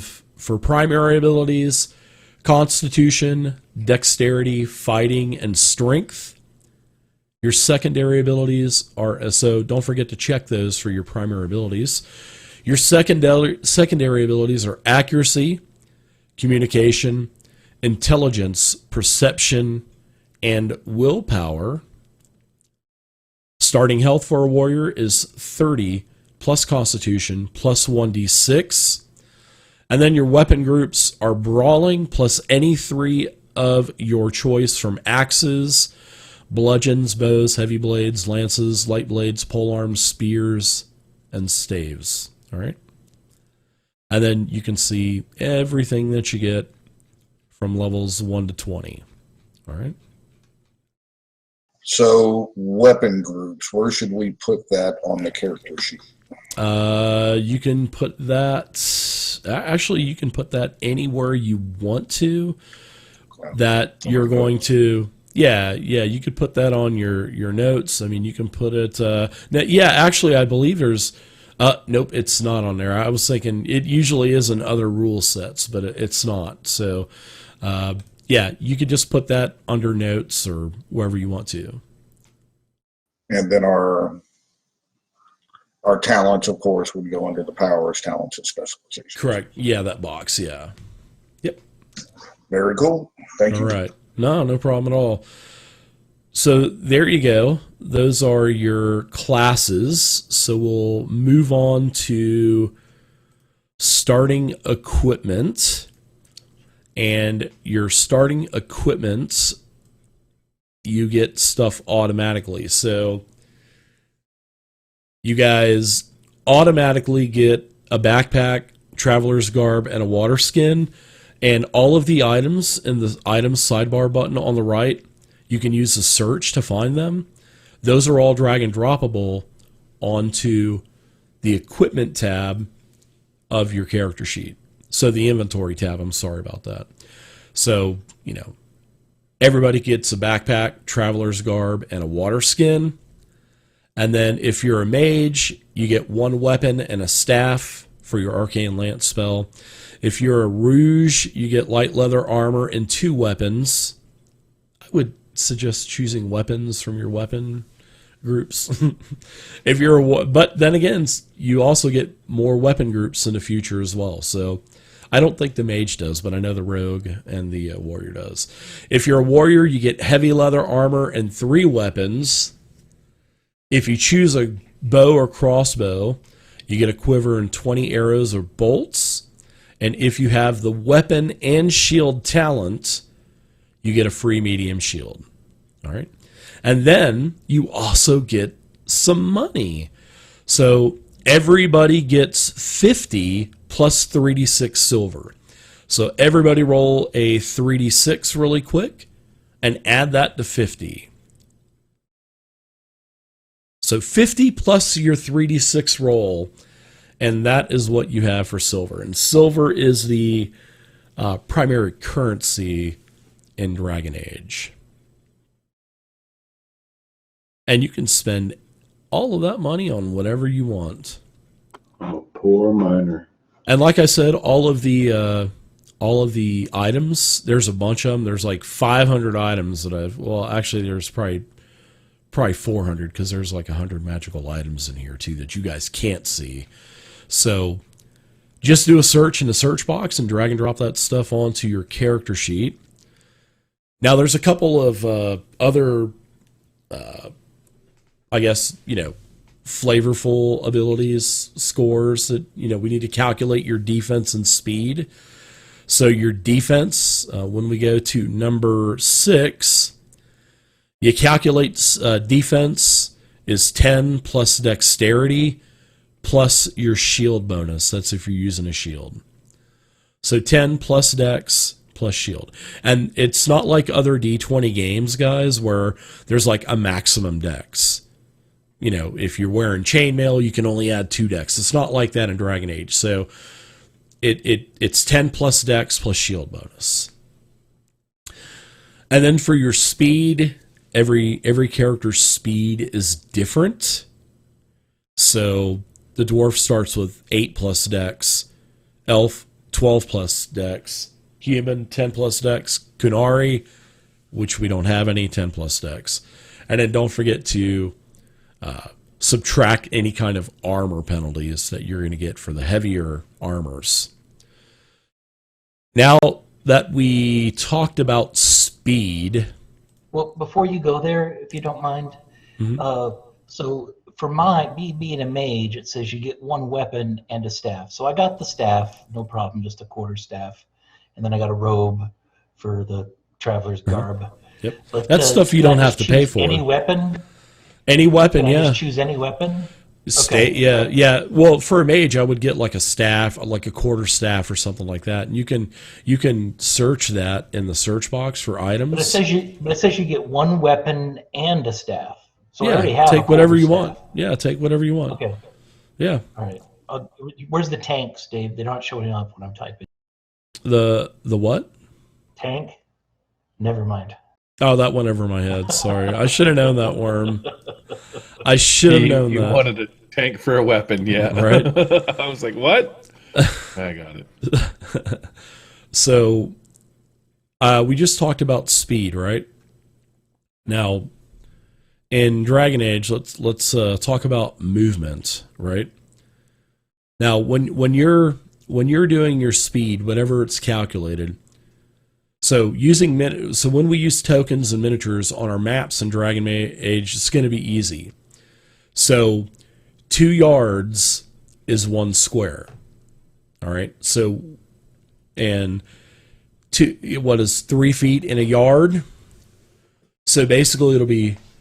for primary abilities, Constitution, Dexterity, Fighting, and Strength. Your secondary abilities are, so don't forget to check those for your primary abilities. Your secondary abilities are Accuracy, Communication, Intelligence, Perception, and Willpower. Starting health for a warrior is 30 plus Constitution plus 1d6. And then your weapon groups are Brawling plus any 3 of your choice from axes, bludgeons, bows, heavy blades, lances, light blades, polearms, spears, and staves. All right. And then you can see everything that you get from levels 1 to 20. All right. So weapon groups, where should we put that on the character sheet? You can put that, actually you can put that anywhere you want to, that you're going to, you could put that on your notes. I mean, you can put it, actually I believe there's, nope, it's not on there. I was thinking it usually is in other rule sets, but it's not. So, you could just put that under notes or wherever you want to. And then our talents, of course, would go under the powers, talents, and specializations. Correct. Yeah, that box. Yeah. Yep. Very cool. Thank you. All right. No problem at all. So there you go. Those are your classes. So we'll move on to starting equipment. And your starting equipment, you get stuff automatically. So you guys automatically get a backpack, traveler's garb, and a water skin. And all of the items in the items sidebar button on the right, you can use the search to find them. Those are all drag and droppable onto the equipment tab of your character sheet. So the inventory tab, I'm sorry about that. So, everybody gets a backpack, traveler's garb, and a water skin. And then if you're a mage, you get 1 weapon and a staff for your Arcane Lance spell. If you're a rouge, you get light leather armor and 2 weapons. I would suggest choosing weapons from your weapon groups. But then again, you also get more weapon groups in the future as well. So I don't think the mage does, but I know the rogue and the warrior does. If you're a warrior, you get heavy leather armor and 3 weapons. If you choose a bow or crossbow, you get a quiver and 20 arrows or bolts. And if you have the weapon and shield talent, you get a free medium shield. All right. And then you also get some money. So everybody gets 50 plus 3d6 silver. So everybody roll a 3d6 really quick and add that to 50. So 50 plus your 3d6 roll, and that is what you have for silver. And silver is the primary currency in Dragon Age. And you can spend all of that money on whatever you want. Oh, poor miner. And like I said, all of the items, there's a bunch of them. There's like 500 items that actually there's probably 400 because there's like 100 magical items in here too that you guys can't see. So just do a search in the search box and drag and drop that stuff onto your character sheet. Now there's a couple of other, I guess, flavorful abilities scores that, we need to calculate your defense and speed. So your defense, when we go to number 6, you calculate defense is 10 plus dexterity plus your shield bonus. That's if you're using a shield. So 10 plus dex plus shield. And it's not like other D20 games, guys, where there's like a maximum dex. If you're wearing chainmail, you can only add 2 dex. It's not like that in Dragon Age. So it's 10 plus dex plus shield bonus. And then for your speed, every character's speed is different. So the dwarf starts with 8 plus dex, elf 12 plus dex. Human, 10 plus dex. Kunari, which we don't have any, 10 plus dex. And then don't forget to subtract any kind of armor penalties that you're going to get for the heavier armors. Now that we talked about speed. Well, before you go there, if you don't mind, so for me being a mage, it says you get one weapon and a staff. So I got the staff, no problem, just a quarter staff, and then I got a robe for the traveler's garb. Yep, but, that's stuff you don't have to pay for. Any weapon? Any weapon, Can I yeah. just choose any weapon? Yeah. Well, for a mage, I would get like a staff, like a quarter staff or something like that. And you can search that in the search box for items. But it says you get one weapon and a staff. So I already Yeah, have take a whatever you staff. want. Yeah, take whatever you want. Okay. Yeah. All right. Where's the tanks, Dave? They're not showing up when I'm typing. The what? Tank? Never mind. Oh, that went over my head. Sorry. I should have known that, Worm. I should have known you that. wanted a tank for a weapon, yeah. Right. I was like, what? I got it. So, we just talked about speed, right? Now, in Dragon Age, let's talk about movement, right? Now, when you're doing your speed, whatever it's calculated. So when we use tokens and miniatures on our maps in Dragon Age, it's going to be easy. So 2 yards is 1 square. All right. So, and what is 3 feet in a yard? So basically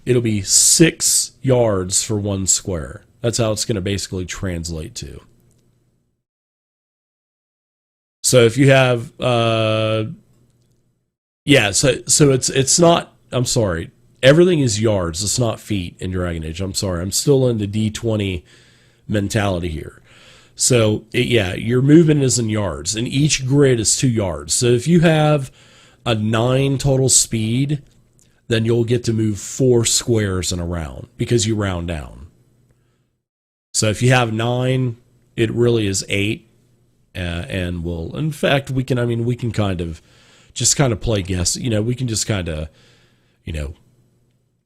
it'll be 6 yards for 1 square. That's how it's going to basically translate to. So if you have, so it's not, I'm sorry, everything is yards. It's not feet in Dragon Age. I'm sorry. I'm still in the D20 mentality here. So, your movement is in yards, and each grid is 2 yards. So if you have a 9 total speed, then you'll get to move 4 squares in a round because you round down. So if you have 9, it really is 8, and in fact, we can kind of play guess. We can just kind of,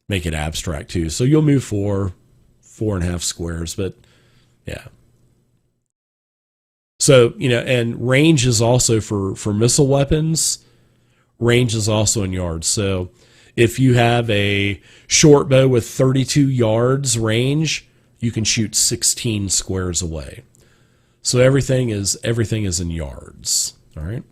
make it abstract too. So you'll move 4.5 squares, but yeah. So, and range is also for missile weapons. Range is also in yards. So if you have a short bow with 32 yards range, you can shoot 16 squares away. So everything is in yards. All right.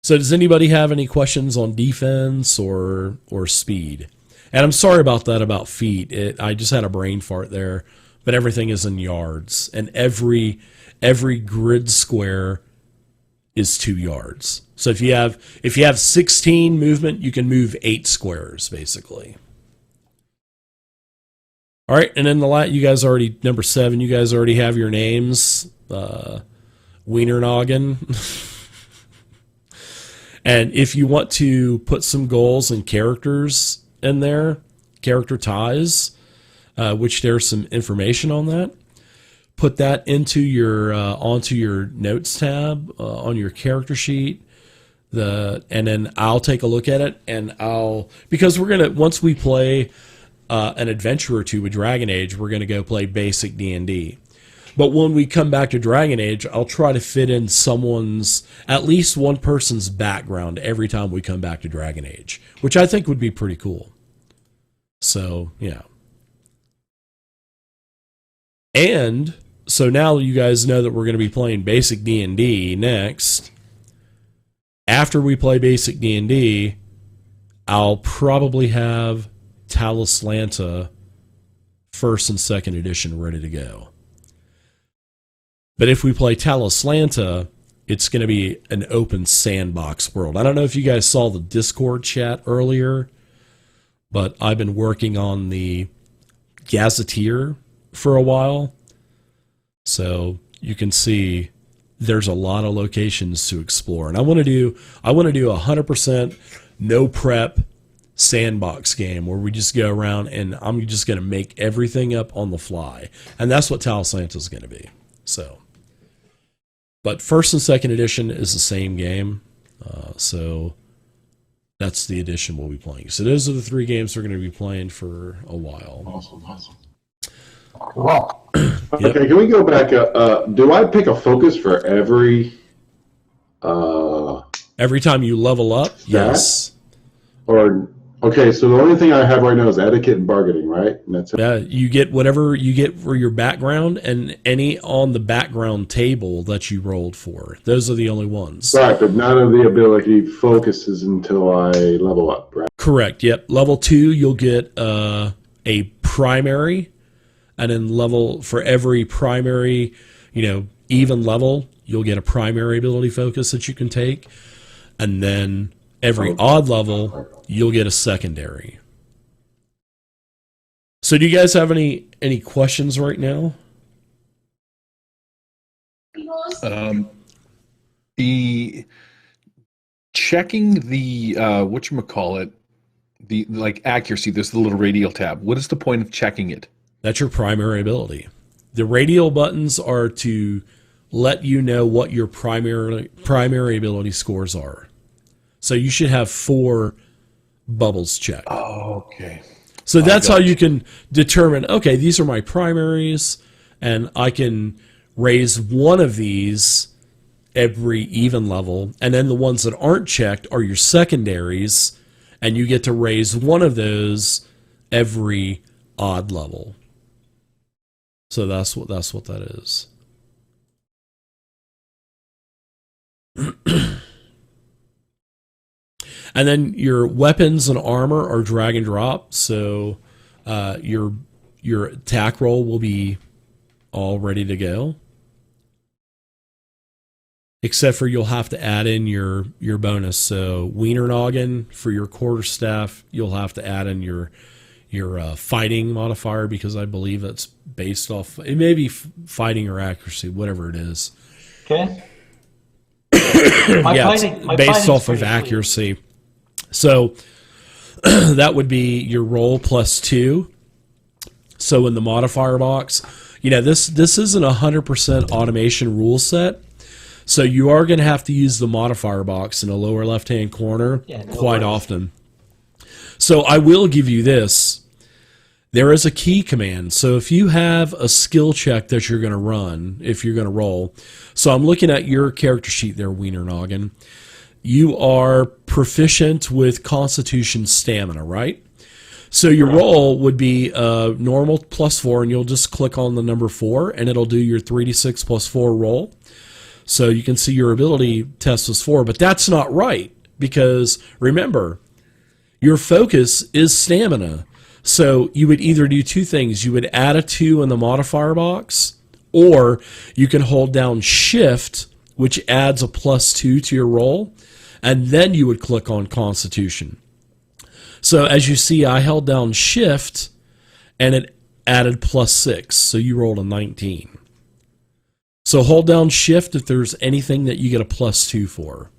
So does anybody have any questions on defense or speed? And I'm sorry about that about feet. I just had a brain fart there, but everything is in yards, and every grid square is 2 yards. So if you have 16 movement, you can move 8 squares basically. All right, and then you guys already, number 7, you guys already have your names. Wiener Noggin. And if you want to put some goals and characters in there, character ties, which there's some information on that, put that into your onto your notes tab on your character sheet. And then I'll take a look at it, and because we're gonna, once we play an adventure or two with Dragon Age, we're gonna go play basic D&D. But when we come back to Dragon Age, I'll try to fit in at least one person's background every time we come back to Dragon Age, which I think would be pretty cool. So, yeah. And so now you guys know that we're going to be playing basic D&D next. After we play basic D&D, I'll probably have Talislanta 1st and 2nd edition ready to go. But if we play Talislanta, it's going to be an open sandbox world. I don't know if you guys saw the Discord chat earlier, but I've been working on the Gazetteer for a while. So you can see there's a lot of locations to explore. And I want to do 100% no prep sandbox game where we just go around and I'm just going to make everything up on the fly. And that's what Talislanta is going to be. So But first and second edition is the same game. So that's the edition we'll be playing. So those are the 3 games we're going to be playing for a while. Awesome. Cool. Yep. Okay, can we go back? Do I pick a focus for every? Every time you level up, Stat? yes. Or okay, so the only thing I have right now is etiquette and bargaining, right? And that's it. Yeah, you get whatever you get for your background and any on the background table that you rolled for. Those are the only ones. Right, but none of the ability focuses until I level up, right? Correct. Yep. Level 2, you'll get a primary, and then level for every primary, even level, you'll get a primary ability focus that you can take, and then every odd level, you'll get a secondary. So, do you guys have any questions right now? The checking the whatchamacallit, the accuracy, there's the little radial tab. What is the point of checking it? That's your primary ability. The radial buttons are to let you know what your primary ability scores are. So you should have 4 bubbles checked. Oh, okay. So that's how you can determine, okay, these are my primaries, and I can raise one of these every even level, and then the ones that aren't checked are your secondaries, and you get to raise one of those every odd level. So that's what that is. And then your weapons and armor are drag and drop, so your attack roll will be all ready to go. Except for you'll have to add in your bonus. So Wiener Noggin for your quarterstaff, you'll have to add in your fighting modifier, because I believe it's based off, it may be fighting or accuracy, whatever it is. Okay. It's based off of accuracy. So that would be your roll plus 2. So in the modifier box, this isn't 100% automation rule set. So you are going to have to use the modifier box in the lower left-hand corner quite often. So I will give you this. There is a key command. So if you have a skill check that you're going to run, if you're going to roll. So I'm looking at your character sheet there, Wiener Noggin. You are proficient with Constitution Stamina, right? So your roll would be normal plus 4, and you'll just click on the number 4, and it'll do your 3d6 plus 4 roll. So you can see your ability test was 4, but that's not right, because remember, your focus is stamina. So you would either do 2 things. You would add a 2 in the modifier box, or you can hold down Shift, which adds a plus 2 to your roll, and then you would click on Constitution. So as you see, I held down Shift, and it added plus 6, so you rolled a 19. So hold down Shift if there's anything that you get a plus 2 for.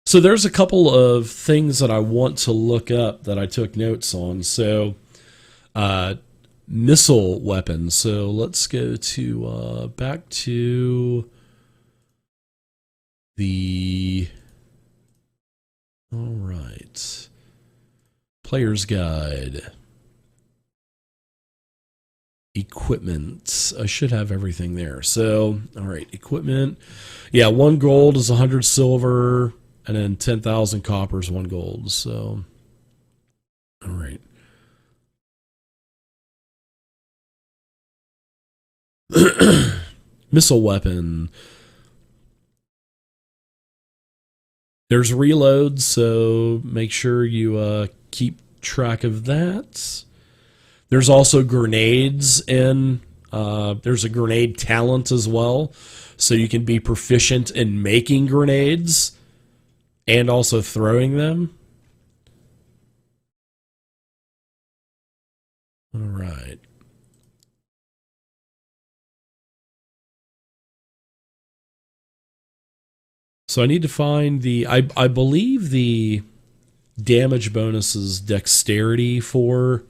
So there's a couple of things that I want to look up that I took notes on. So missile weapons. So let's go to back to the all right player's guide. Equipment. I should have everything there. So, all right, equipment. Yeah, 1 gold is 100 silver, and then 10,000 copper is 1 gold. So, all right. Missile weapon. There's reloads, so make sure you keep track of that. There's also grenades in. There's a grenade talent as well, so you can be proficient in making grenades and also throwing them. All right. So I need to find the. I believe the damage bonus is dexterity for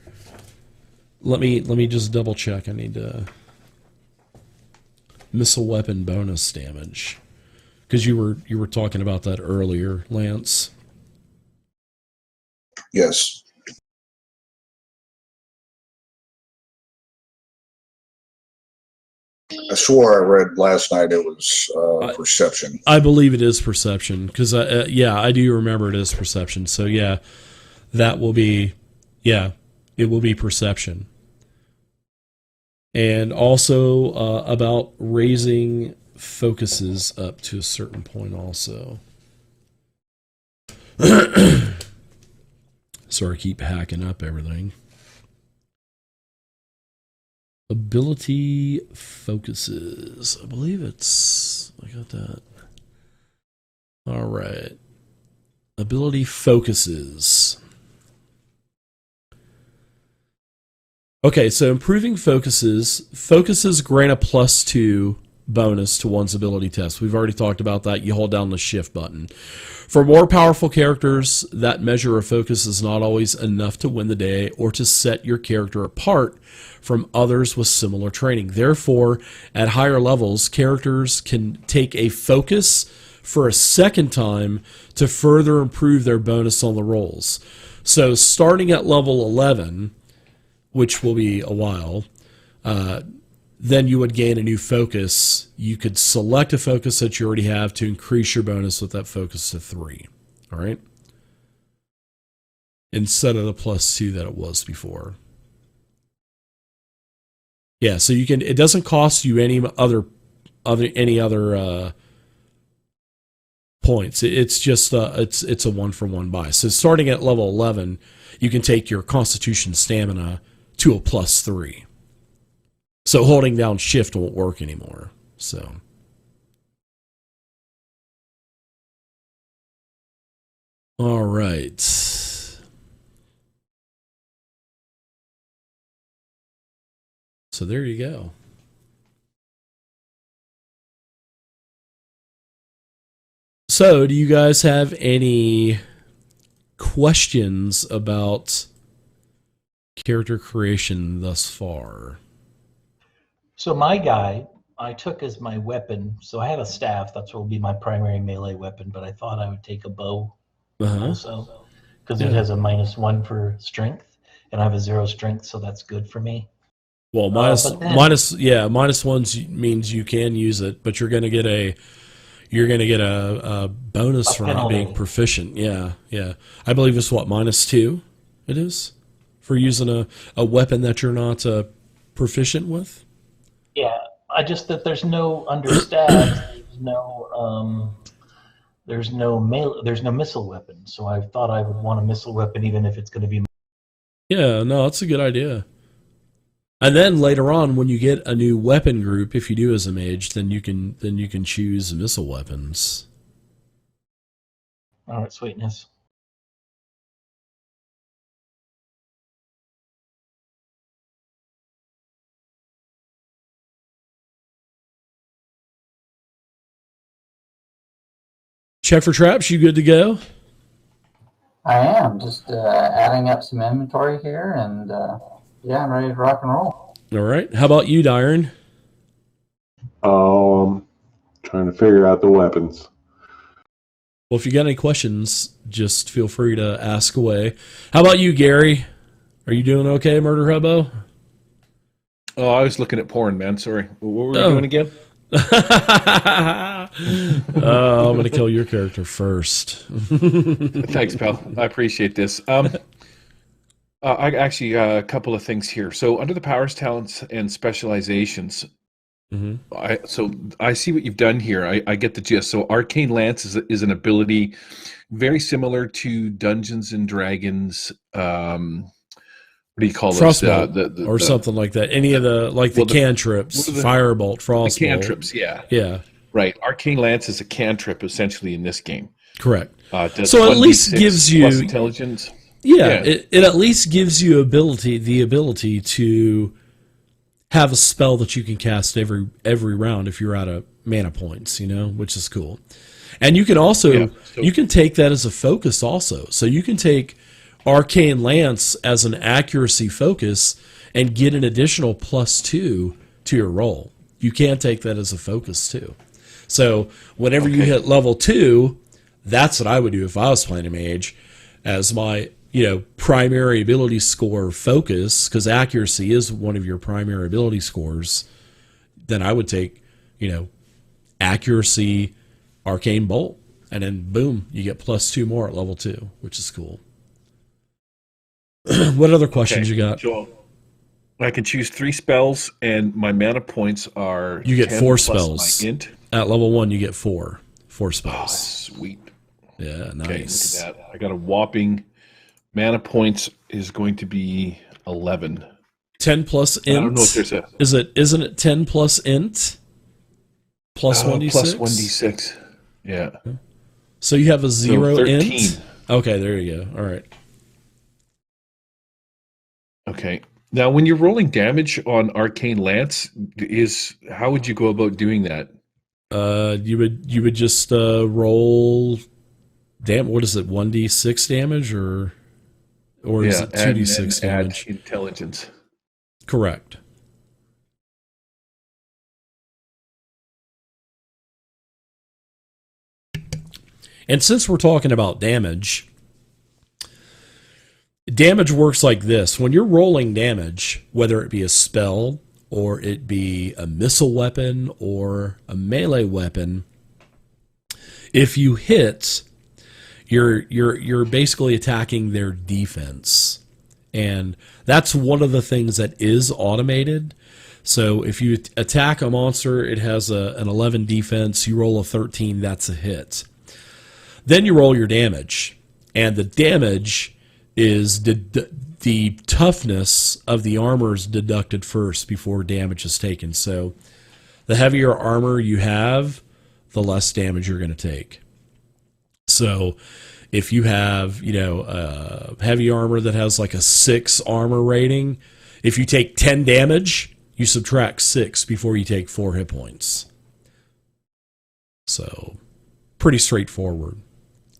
Let me just double check. I need to missile weapon bonus damage, because you were talking about that earlier, Lance. Yes. I swore I read last night it was perception. I believe it is perception, because I do remember it is perception. So yeah, that will be, it will be perception. And also about raising focuses up to a certain point also. Sorry, I keep hacking up everything. Ability focuses. I believe I got that. All right. Ability focuses. Okay, so improving focuses. Focuses grant a +2 bonus to one's ability test. We've already talked about that. You hold down the shift button. For more powerful characters, that measure of focus is not always enough to win the day or to set your character apart from others with similar training. Therefore, at higher levels, characters can take a focus for a second time to further improve their bonus on the rolls. So starting at level 11, which will be a while, then you would gain a new focus. You could select a focus that you already have to increase your bonus with that focus to 3. All right? Instead of the +2 that it was before. Yeah, so you can. It doesn't cost you any other points. It's just it's a 1-for-1 buy. So starting at level 11, you can take your Constitution Stamina to a +3. So holding down shift won't work anymore. So all right. So there you go. So do you guys have any questions about character creation thus far? So my guy, I took as my weapon. So I have a staff. That's what will be my primary melee weapon. But I thought I would take a bow also, because it has a -1 for strength, and I have a 0 strength, so that's good for me. Well, -1s means you can use it, but you're going to get a bonus for not being proficient. Yeah. I believe it's what, -2 it is for using a weapon that you're not proficient with. Yeah, I just that there's no understats. There's no missile weapon. So I thought I would want a missile weapon, even if it's going to be. Yeah, no, that's a good idea. And then later on, when you get a new weapon group, if you do as a mage, then you can choose missile weapons. All right, sweetness. Check for traps. You good to go? I am just adding up some inventory here, and yeah, I'm ready to rock and roll. All right. How about you, Dyron? Trying to figure out the weapons. Well, if you got any questions, just feel free to ask away. How about you, Gary? Are you doing okay, Murder Hubbo? Oh, I was looking at porn, man. Sorry. What were we doing again? I'm going to kill your character first. Thanks, pal. I appreciate this. I actually a couple of things here. So under the powers, talents, and specializations, I see what you've done here. I get the gist. So Arcane Lance is an ability very similar to Dungeons and Dragons. What do you call those? Or something like that. Any of the cantrips, Firebolt, Frostbolt. The cantrips, yeah. Right. Arcane Lance is a cantrip essentially in this game. Correct. So at least gives you intelligence. Yeah, it at least gives you the ability to have a spell that you can cast every round if you're out of mana points, which is cool. And you can also you can take that as a focus also. So you can take Arcane Lance as an accuracy focus and get an additional +2 to your roll. You can take that as a focus too. So whenever you hit level 2, that's what I would do if I was playing a mage as my, primary ability score focus, because accuracy is one of your primary ability scores. Then I would take, accuracy, Arcane Bolt, and then boom, you get +2 more at level 2, which is cool. What other questions you got? So I can choose 3 spells, and my mana points are. You get 10 4 plus spells. my int. At level 1, you get 4 Oh, spells. sweet. Yeah, nice. Okay, look at that. I got a whopping mana points is going to be 11. 10 plus int. I don't know if there's a Isn't it 10 plus int? Plus 1d6? plus 1d6. Yeah. So you have a 0 13. int? Okay, there you go. All right. Okay. Now, when you're rolling damage on Arcane Lance, how would you go about doing that? You would just roll what is it, 1d6 damage or is it 2d6 damage? Add intelligence. Correct. And since we're talking about damage works like this. When you're rolling damage, whether it be a spell or it be a missile weapon or a weapon, if you hit, you're basically attacking their defense. And that's one of the things that is automated. So if you attack a monster, it has an 11 defense, you roll a 13, that's a hit. Then you roll your damage, and the damage is the toughness of the armor is deducted first before damage is taken. So the heavier armor you have, the less damage you're going to take. So if you have, heavy armor that has like a 6 armor rating, if you take 10 damage, you subtract 6 before you take 4 hit points. So pretty straightforward.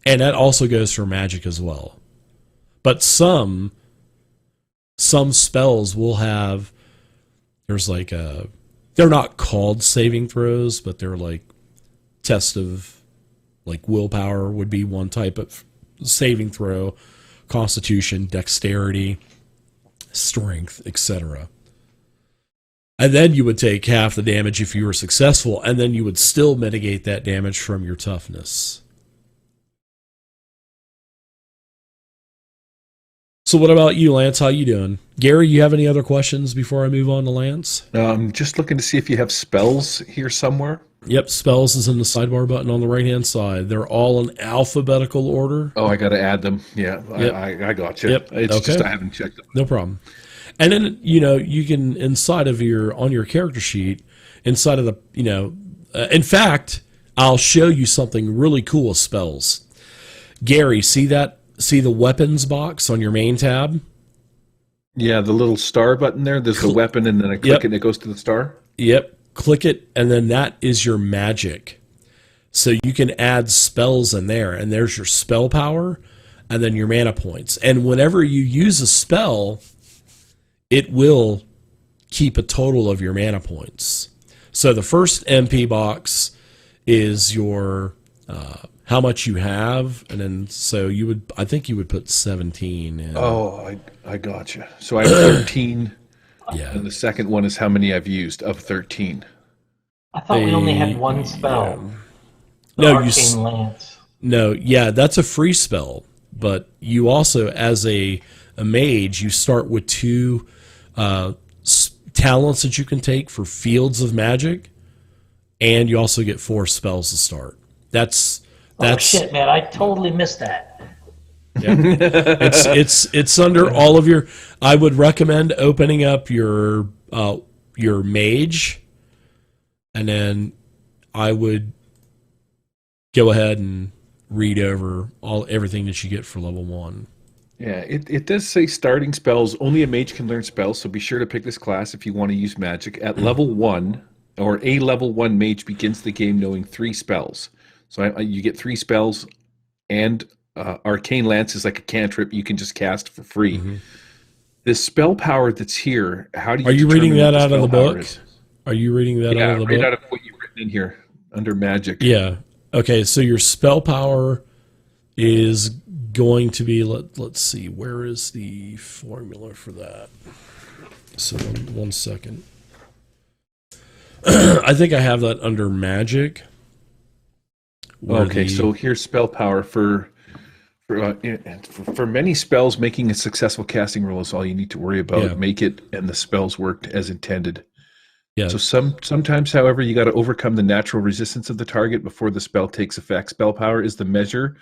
And that also goes for magic as well. But some spells will have, there's like they're not called saving throws, but they're like test of, like willpower would be one type of saving throw, constitution, dexterity, strength, etc. And then you would take half the damage if you were successful, and then you would still mitigate that damage from your toughness. So what about you, Lance? How you doing? Gary, you have any other questions before I move on to Lance? I'm just looking to see if you have spells here somewhere. Yep, spells is in the sidebar button on the right-hand side. They're all in alphabetical order. Oh, I got to add them. Yeah, Yep. I got you. Yep. It's Okay. just I haven't checked them. No problem. And then, you can, inside of on your character sheet, inside of the, in fact, I'll show you something really cool with spells. Gary, see the weapons box on your main tab? Yeah, the little star button there. There's the weapon, and then I click it, and it goes to the star. Yep. Click it, and then that is your magic. So you can add spells in there, and there's your spell power, and then your mana points. And whenever you use a spell, it will keep a total of your mana points. So the first MP box is your how much you have, and then so I think you would put 17 in. Oh, I got you. So I have 13. Yeah. And the second one is how many I've used of 13. I thought we only had one spell. Yeah. No, Arcane Lance. No, yeah, that's a free spell. But you also, as a mage, you start with 2 talents that you can take for fields of magic, and you also get 4 spells to start. That's Oh shit, man! I totally missed that. Yeah. It's under all of your. I would recommend opening up your mage, and then I would go ahead and read over everything that you get for level 1. Yeah, it does say starting spells. Only a mage can learn spells, so be sure to pick this class if you want to use magic. At level 1, or a level 1 mage begins the game knowing 3 spells. So you get 3 spells, and Arcane Lance is like a cantrip you can just cast for free. This spell power that's here, how do you Are you reading determine that what out of the spell power book? is? Are you reading that out of the right book? out of what you've written in here under magic. Yeah. Okay, so your spell power is going to be, let's see, where is the formula for that? So one second. I think I have that under magic. Okay, so here's spell power for many spells. Making a successful casting roll is all you need to worry about. Yeah. Make it, and the spells worked as intended. Yeah. So sometimes, however, you got to overcome the natural resistance of the target before the spell takes effect. Spell power is the measure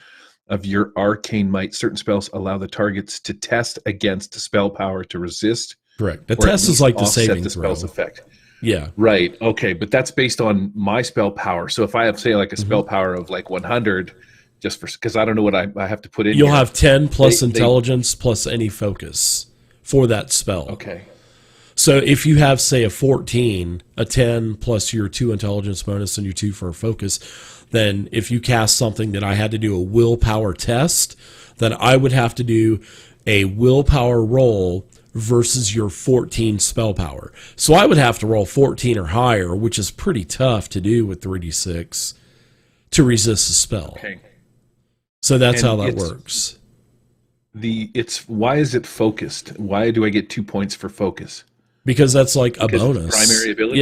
of your arcane might. Certain spells allow the targets to test against spell power to resist. Correct. The or at test is least like the offset saving the throw. spell's effect. Yeah. Right. Okay, but that's based on my spell power. So if I have, say, like a spell power of like 100, just for, because I don't know what I have to put in. You'll here. have 10 plus intelligence plus any focus for that spell. Okay. So if you have, say, a 14, a 10 plus your 2 intelligence bonus and your 2 for a focus, then if you cast something that I had to do a willpower test, then I would have to do a willpower roll versus your 14 spell power. So I would have to roll 14 or higher, which is pretty tough to do with 3d6 to resist a spell. Okay. So that's And how that works. Why is it focused? Why do I get 2 points for focus? Because that's like a Because bonus. it's primary ability?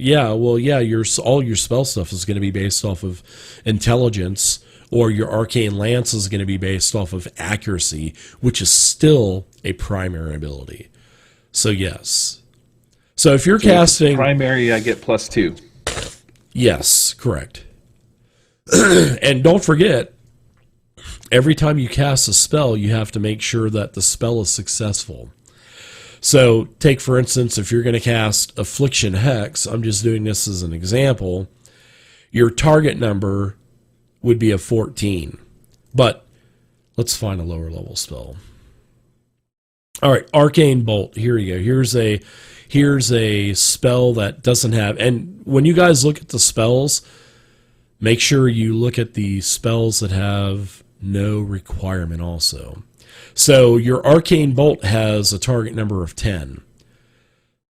Yeah. Well, yeah. All your spell stuff is going to be based off of intelligence, or your Arcane Lance is going to be based off of accuracy, which is still a primary ability. So yes. So if you're casting primary, I get +2. Yes, correct. And don't forget, every time you cast a spell, you have to make sure that the spell is successful. So take, for instance, if you're going to cast Affliction Hex, I'm just doing this as an example, your target number would be a 14. But let's find a lower level spell. All right, Arcane Bolt. Here you go. Here's a spell that doesn't have, and when you guys look at the spells, make sure you look at the spells that have no requirement also. So your Arcane Bolt has a target number of 10.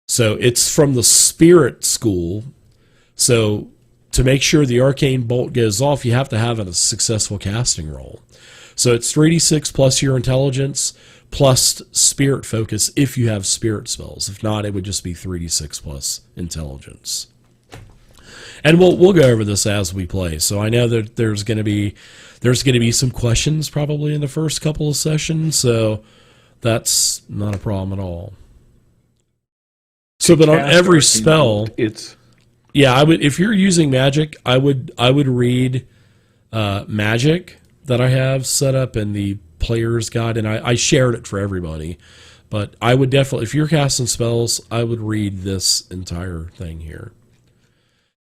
So it's from the Spirit School. So to make sure the Arcane Bolt goes off, you have to have a successful casting roll. So it's 3d6 plus your intelligence plus Spirit Focus if you have Spirit spells. If not, it would just be 3d6 plus intelligence. And we'll go over this as we play. So I know that there's going to be some questions probably in the first couple of sessions, so that's not a problem at all. So, but on every spell, I would, if you're using magic, I would read magic that I have set up in the player's guide, and I shared it for everybody. But I would definitely, if you're casting spells, I would read this entire thing here.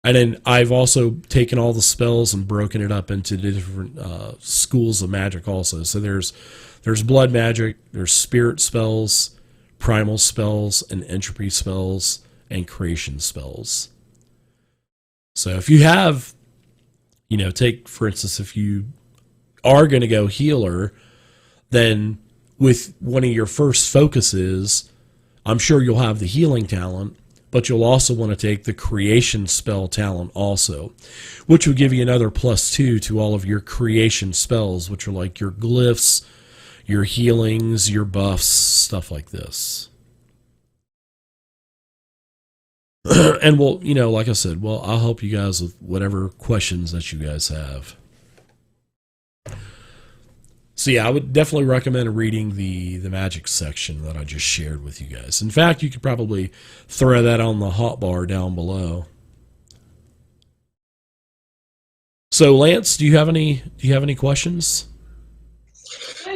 And then I've also taken all the spells and broken it up into different schools of magic also. So there's blood magic, there's spirit spells, primal spells, and entropy spells, and creation spells. So if you have, take, for instance, if you are going to go healer, then with one of your first focuses, I'm sure you'll have the healing talent, but you'll also want to take the creation spell talent also, which will give you another +2 to all of your creation spells, which are like your glyphs, your healings, your buffs, stuff like this. And we'll, like I said, I'll help you guys with whatever questions that you guys have. So yeah, I would definitely recommend reading the magic section that I just shared with you guys. In fact, you could probably throw that on the hotbar down below. So Lance, do you have any questions?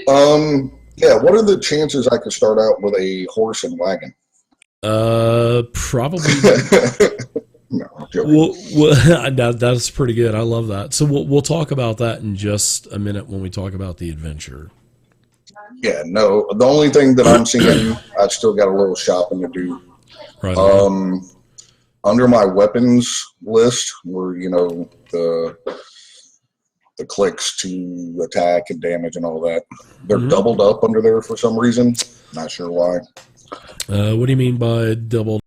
Yeah, what are the chances I could start out with a horse and wagon? Probably. No, I'm joking. Well, that's pretty good. I love that. So we'll talk about that in just a minute when we talk about the adventure. Yeah, no. The only thing that I'm seeing, I've still got a little shopping to do. Right. Under my weapons list, where the the clicks to attack and damage and all that. They're Mhm. doubled up under there for some reason. Not sure why. What do you mean by double?